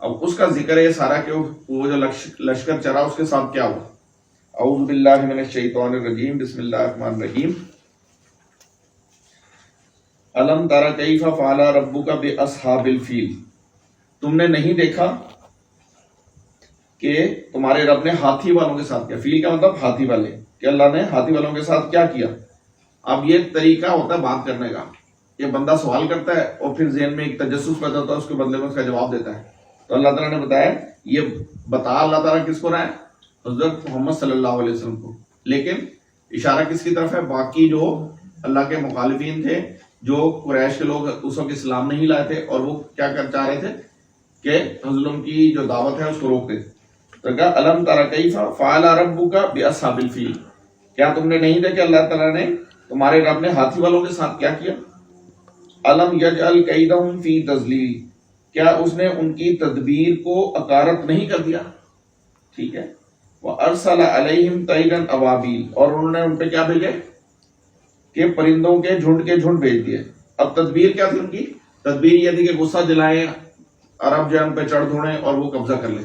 اب اس کا ذکر ہے سارا کہ وہ جو لشکر چلا اس کے ساتھ کیا ہوا. اعوذ باللہ من الشیطان الرجیم بسم اللہ الرحمن الرحیم. الم تر کیف فعل ربک باصحاب الفیل، تم نے نہیں دیکھا کہ تمہارے رب نے ہاتھی والوں کے ساتھ کیا. فیل کا مطلب ہاتھی والے، کہ اللہ نے ہاتھی والوں کے ساتھ کیا کیا. اب یہ طریقہ ہوتا ہے بات کرنے کا، یہ بندہ سوال کرتا ہے اور پھر ذہن میں ایک تجسس پیدا ہوتا ہے، اس کے بدلے میں اس کا جواب دیتا ہے. تو اللہ تعالیٰ نے بتایا یہ بتا اللہ تعالیٰ کس کو رہا ہے؟ حضرت محمد صلی اللہ علیہ وسلم کو. لیکن اشارہ کس کی طرف ہے؟ باقی جو اللہ کے مخالفین تھے، جو قریش کے لوگ اس وقت اسلام نہیں لائے تھے اور وہ کیا کر چاہ رہے تھے کہ حضرت کی جو دعوت ہے اس کو روکتے. تو کہا الم تر کیف فعل ربک باصحاب الفیل، کیا تم نے نہیں دیکھا اللہ تعالیٰ نے تمہارے رب نے ہاتھی والوں کے ساتھ کیا کیا. الم یجعل کیدہم فی تضلیل، کیا اس نے ان کی تدبیر کو اکارت نہیں کر دیا. ٹھیک ہے. وارسل علیہم طیرا ابابیل، اور انہوں نے ان پہ کیا بھیجے کہ پرندوں کے جھنڈ بھیج دیے. اب تدبیر کیا تھی ان کی؟ تدبیر یہ تھی کہ غصہ دلائیں، عرب جو ان پہ چڑھ دھوڑیں اور وہ قبضہ کر لیں.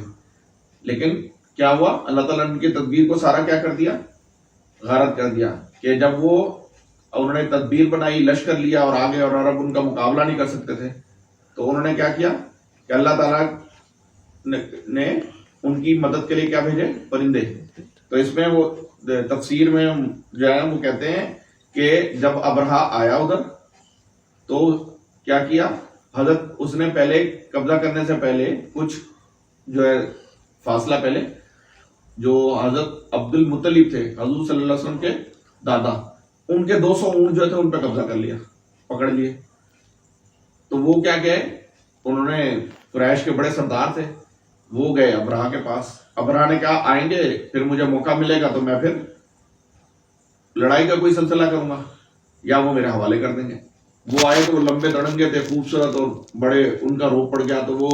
لیکن کیا ہوا؟ اللہ تعالیٰ نے ان کی تدبیر کو سارا کیا کر دیا؟ غارت کر دیا. کہ جب وہ انہوں نے تدبیر بنائی، لشکر لیا اور آگے، اور عرب ان کا مقابلہ نہیں کر سکتے تھے، تو انہوں نے کیا کیا کہ اللہ تعالیٰ نے ان کی مدد کے لیے کیا بھیجے؟ پرندے. تو اس میں وہ تفسیر میں جو ہے وہ کہتے ہیں کہ جب ابرہا آیا ادھر تو کیا کیا حضرت، اس نے پہلے قبضہ کرنے سے پہلے کچھ جو ہے فاصلہ پہلے جو حضرت عبد المطلب تھے، حضور صلی اللہ علیہ وسلم کے دادا، ان کے 200 اونٹ جو تھے ان پہ قبضہ کر لیا، پکڑ لیے. تو وہ کیا گئے، انہوں نے قریش کے بڑے سردار تھے، وہ گئے ابرہا کے پاس. ابرہا نے کہا آئیں گے پھر مجھے موقع ملے گا تو میں پھر لڑائی کا کوئی سلسلہ کروں گا یا وہ میرے حوالے کر دیں گے. وہ آئے تو وہ لمبے تڑنگے تھے، خوبصورت اور بڑے، ان کا روپ پڑ گیا. تو وہ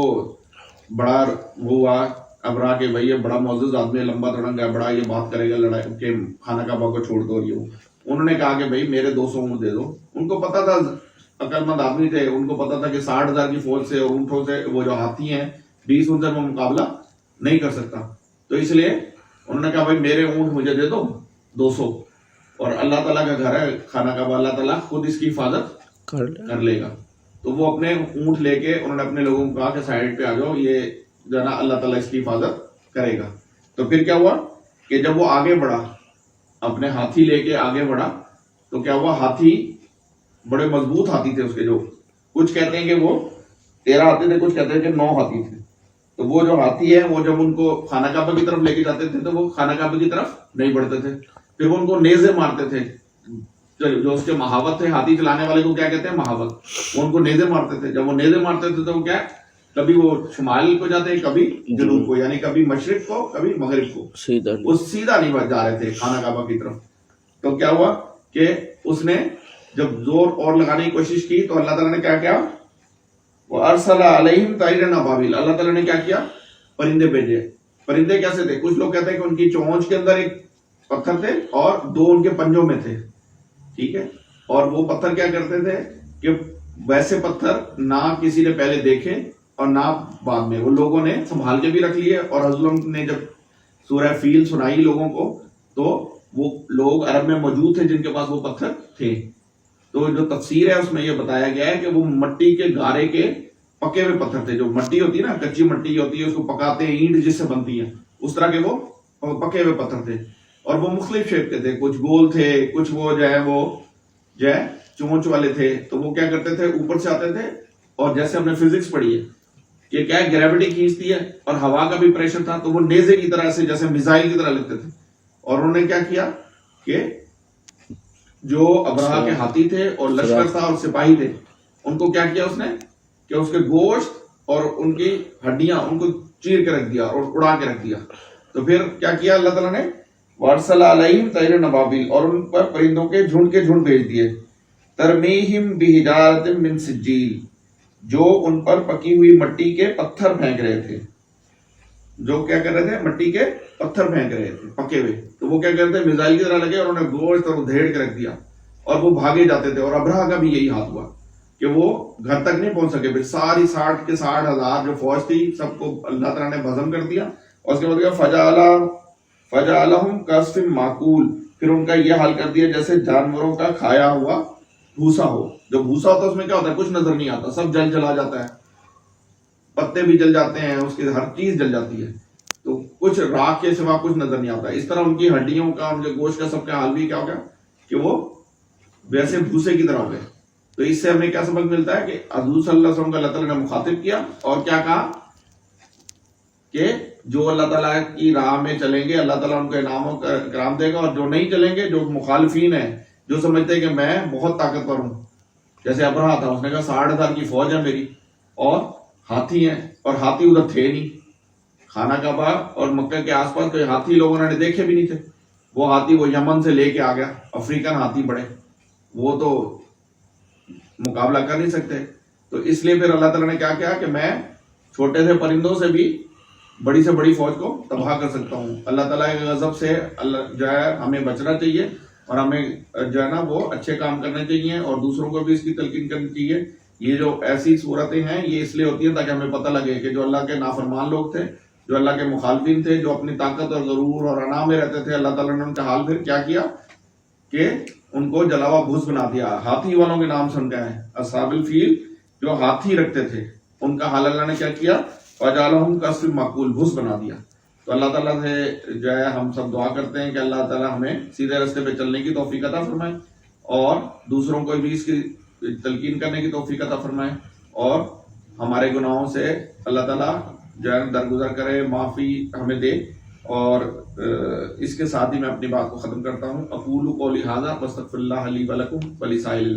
بڑا وہ ہوا ابرہا کہ بھائی یہ بڑا معزز آدمی ہے، لمبا تڑنگا ہے، بڑا یہ بات کرے گا لڑائی کے خانہ کعبہ کو چھوڑ دو. یہ انہوں نے کہا کہ بھائی میرے 200 اونٹ دے دو. ان کو پتا تھا، عقل مند آدمی تھے، ان کو پتا تھا کہ 60,000 کی فوج سے اور اونٹوں سے وہ جو ہاتھی ہیں 20 اونٹ سے وہ مقابلہ نہیں کر سکتا. تو اس لیے انہوں نے کہا بھائی میرے اونٹ مجھے دے دو 200، اور اللہ تعالیٰ کا گھر ہے خانہ کعبہ، اللہ تعالیٰ خود اس کی حفاظت کر لے گا. تو وہ اپنے اونٹ لے کے انہوں نے اپنے لوگوں کو کہا کہ سائڈ پہ آ جاؤ، یہ جو ہے نا اللہ تعالیٰ اس کی حفاظت کرے گا. تو پھر کیا ہوا کہ جب وہ آگے بڑھا، اپنے ہاتھی لے کے آگے بڑھا، تو کیا ہوا، ہاتھی بڑے مضبوط ہاتھی تھے اس کے، جو کچھ کہتے ہیں کہ وہ 13 ہاتھی تھے، کچھ کہتے ہیں کہ 9 ہاتھی تھے. تو وہ جو ہاتھی ہے وہ جب ان کو خانہ کعبہ کی طرف لے کے جاتے تھے تو وہ خانہ کعبہ کی طرف نہیں بڑھتے تھے، پھر وہ ان کو نیزے مارتے تھے. جو اس کے محاوت تھے، ہاتھی چلانے والے کو کیا کہتے ہیں؟ محاوت. وہ ان کو نیزے مارتے تھے. جب وہ نیزے مارتے تھے تو وہ کیا، کبھی وہ شمال کو جاتے، کبھی جنوب کو، یعنی کبھی مشرق کو کبھی مغرب کو، وہ سیدھا نہیں جا رہے تھے خانہ کعبہ کی طرف. تو کیا ہوا کہ اس نے جب زور اور لگانے کی کوشش کی تو اللہ تعالیٰ نے کیا کیا، وَأَرْسَلَ عَلَيْهِمْ طَيْرًا أَبَابِيلَ، اللہ تعالیٰ نے کیا کیا، پرندے بھیجے. پرندے کیسے تھے؟ کچھ لوگ کہتے ہیں کہ ان کی چونچ کے اندر ایک پتھر تھے اور 2 ان کے پنجوں میں تھے. ٹھیک ہے. اور وہ پتھر کیا کرتے تھے کہ ویسے پتھر نہ کسی نے پہلے دیکھے اور نہ بعد میں، وہ لوگوں نے سنبھال کے بھی رکھ لیے. اور حضرت نے جب سورہ فیل سنائی لوگوں کو تو وہ لوگ عرب میں موجود تھے جن کے پاس وہ پتھر تھے. تو جو تفسیر ہے اس میں یہ بتایا گیا ہے کہ وہ مٹی کے گارے کے پکے ہوئے پتھر تھے. جو مٹی ہوتی ہے نا، کچی مٹی ہوتی ہے، اس کو پکاتے ہیں، اینٹ جس سے بنتی ہے، اس طرح کے وہ پکے ہوئے پتھر تھے. اور وہ مختلف شیپ کے تھے، کچھ گول تھے، کچھ وہ جو ہے چونچ والے تھے. تو وہ کیا کرتے تھے، اوپر سے آتے تھے، اور جیسے ہم نے فزکس پڑھی ہے کہ کیا ہے، گریوٹی کھینچتی ہے اور ہوا کا بھی پریشر تھا، تو وہ نیزے کی طرح سے جیسے میزائل کی طرح لگتے تھے. اور انہوں نے کیا کیا کہ جو ابرہا کے ہاتھی تھے اور لشکر تھا اور سپاہی تھے، ان کو کیا کیا اس نے کہ اس کے گوشت اور ان کی ہڈیاں ان کو چیر کے رکھ دیا اور اڑا کے رکھ دیا. تو پھر کیا کیا اللہ تعالیٰ نے، وَأَرْسَلَ عَلَيْهِمْ طَيْرًا أَبَابِيلَ، اور ان پر پرندوں کے جھنڈ بھیج دیے. تَرْمِيهِمْ بِحِجَارَةٍ مِّن سِجِّيلٍ، جو ان پر پکی ہوئی مٹی کے پتھر پھینک رہے تھے. جو کیا کر رہے تھے، مٹی کے پتھر پھینک رہے تھے پکے ہوئے. تو وہ کیا کرتے، میزائل کی طرح لگے اور انہوں نے گوشت اور ادھیڑ کے رکھ دیا اور وہ بھاگے جاتے تھے. اور ابرہا کا بھی یہی حال ہوا کہ وہ گھر تک نہیں پہنچ سکے. پھر ساری 60 کے 60,000 جو فوج تھی سب کو اللہ تعالیٰ نے بھسم کر دیا. اور اس کے بعد فجعلہم کعصف معقول، پھر ان کا یہ حال کر دیا جیسے جانوروں کا کھایا ہوا بھوسا ہو. جو بھوسا ہوتا ہے اس میں کیا ہوتا ہے؟ کچھ نظر نہیں آتا، سب جلا جاتا ہے، پتے بھی جل جاتے ہیں، اس کی ہر چیز جل جاتی ہے، تو کچھ راکھ کے سوا کچھ نظر نہیں آتا. اس طرح ان کی ہڈیوں کا، ان کے گوشت کا سب کا حال بھی کیا ہو گیا کہ وہ ویسے بھوسے کی طرح ہو گئے. تو اس سے ہمیں کیا سبق ملتا ہے کہ حضور صلی اللہ علیہ وسلم کو اللہ تعالیٰ نے مخاطب کیا اور کیا کہا کہ جو اللہ تعالیٰ کی راہ میں چلیں گے اللہ تعالیٰ ان کو انعام و کرام دے گا، اور جو نہیں چلیں گے، جو مخالفین ہیں، جو سمجھتے ہیں کہ میں بہت طاقتور ہوں، جیسے ابرہا تھا، اس نے کہا 60,000 کی فوج ہے میری اور ہاتھی ہیں، اور ہاتھی ادھر تھے نہیں. خانہ کعبہ اور مکہ کے آس پاس کوئی ہاتھی لوگوں نے دیکھے بھی نہیں تھے. وہ ہاتھی وہ یمن سے لے کے آ گیا، افریقن ہاتھی بڑے، وہ تو مقابلہ کر نہیں سکتے. تو اس لیے پھر اللہ تعالیٰ نے کیا کیا کہ میں چھوٹے سے پرندوں سے بھی بڑی سے بڑی فوج کو تباہ کر سکتا ہوں. اللہ تعالیٰ کے غضب سے اللہ جو ہے ہمیں بچنا چاہیے، اور ہمیں جو ہے نا وہ اچھے کام کرنے چاہیے، اور دوسروں کو بھی اس کی تلقین کرنی چاہیے. یہ جو ایسی صورتیں ہیں یہ اس لیے ہوتی ہیں تاکہ ہمیں پتہ لگے کہ جو اللہ کے نافرمان لوگ تھے، جو اللہ کے مخالفین تھے، جو اپنی طاقت اور غرور اور انا میں رہتے تھے، اللہ تعالیٰ نے ان کا حال پھر کیا کیا کہ ان کو جلاوا بھوس بنا دیا. ہاتھی والوں کے نام سن گئے ہیں، اصحاب الفیل، جو ہاتھی رکھتے تھے، ان کا حال اللہ نے کیا کیا؟ فجعلہم کعصف معقول، بھوس بنا دیا. تو اللہ تعالیٰ سے جو ہے ہم سب دعا کرتے ہیں کہ اللہ تعالیٰ ہمیں سیدھے راستے پہ چلنے کی توفیق عطا فرمائے، اور دوسروں کو بھی اس کی تلقین کرنے کی توفیق عطا فرمائے، اور ہمارے گناہوں سے اللہ تعالیٰ جو ہے درگزر کرے، معافی ہمیں دے. اور اس کے ساتھ ہی میں اپنی بات کو ختم کرتا ہوں. اقول قولی ھذا واستغفر اللہ لی ولکم ولسائر